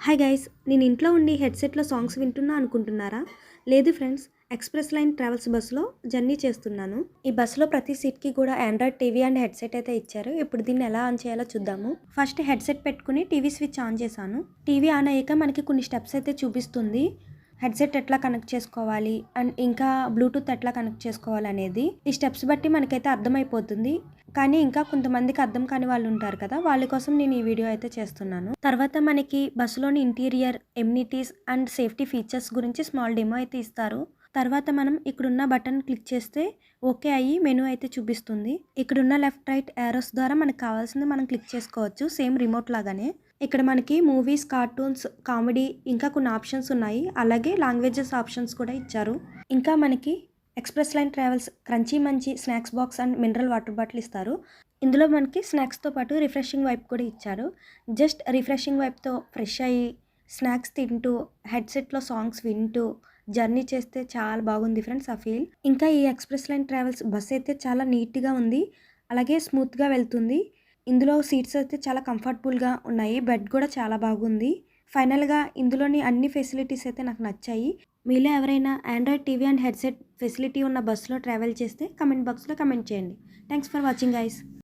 Hi guys, నేను ఇంట్లో ఉండి హెడ్సెట్లో సాంగ్స్ వింటున్నా అనుకుంటున్నారా? లేదు ఫ్రెండ్స్, ఎక్స్‌ప్రెస్ లైన్ ట్రావెల్స్ బస్సులో జర్నీ చేస్తున్నాను. ఈ బస్సులో ప్రతి సీట్‌కి కూడా ఆండ్రాయిడ్ టీవీ అండ్ హెడ్సెట్ అయితే ఇచ్చారు. ఇప్పుడు దీన్ని ఎలా ఆన్ చేయాలో చూద్దాము. ఫస్ట్ హెడ్సెట్ పెట్టుకుని టీవీ స్విచ్ ఆన్ చేశాను. టీవీ ఆన్ అయ్యాక మనకి కొన్ని స్టెప్స్ అయితే చూపిస్తుంది. హెడ్సెట్ ఎట్లా కనెక్ట్ చేసుకోవాలి అండ్ ఇంకా బ్లూటూత్ ఎట్లా కనెక్ట్ చేసుకోవాలి అనేది ఈ స్టెప్స్ బట్టి మనకైతే అర్థమైపోతుంది. కానీ ఇంకా కొంతమందికి అర్థం కాని వాళ్ళు ఉంటారు కదా, వాళ్ళ కోసం నేను ఈ వీడియో అయితే చేస్తున్నాను. తర్వాత మనకి బస్సులోని interior, amenities and safety features గురించి స్మాల్ డెమో అయితే ఇస్తారు. తర్వాత మనం ఇక్కడున్న బటన్ క్లిక్ చేస్తే ఓకే అయ్యి మెనూ అయితే చూపిస్తుంది. ఇక్కడున్న లెఫ్ట్ రైట్ యారోస్ ద్వారా మనకు కావాల్సింది మనం క్లిక్ చేసుకోవచ్చు, సేమ్ రిమోట్ లాగానే. ఇక్కడ మనకి మూవీస్, కార్టూన్స్, కామెడీ ఇంకా కొన్ని ఆప్షన్స్ ఉన్నాయి. అలాగే లాంగ్వేజెస్ ఆప్షన్స్ కూడా ఇచ్చారు. ఇంకా మనకి ఎక్స్‌ప్రెస్ లైన్ ట్రావెల్స్ క్రంచీ మంచి snacks box and mineral water bottle ఇస్తారు. ఇందులో మనకి స్నాక్స్‌తో పాటు రిఫ్రెషింగ్ వైప్ కూడా ఇచ్చారు. జస్ట్ రిఫ్రెషింగ్ వైప్‌తో ఫ్రెష్ అయ్యి స్నాక్స్ తింటూ హెడ్సెట్లో సాంగ్స్ వింటూ జర్నీ చేస్తే చాలా బాగుంది ఫ్రెండ్స్ ఆ ఫీల్. ఇంకా ఈ ఎక్స్‌ప్రెస్ లైన్ ట్రావెల్స్ బస్ అయితే చాలా నీట్‌గా ఉంది. అలాగే స్మూత్‌గా వెళ్తుంది. ఇందులో సీట్స్ అయితే చాలా కంఫర్టబుల్‌గా ఉన్నాయి. బెడ్ కూడా చాలా బాగుంది. ఫైనల్‌గా ఇందులోని అన్ని ఫెసిలిటీస్ అయితే నాకు నచ్చాయి. మీలో ఎవరైనా Android TV and headset facility ఉన్న బస్సులో ట్రావెల్ చేస్తే కమెంట్ బాక్స్‌లో కమెంట్ చేయండి. Thanks for watching guys.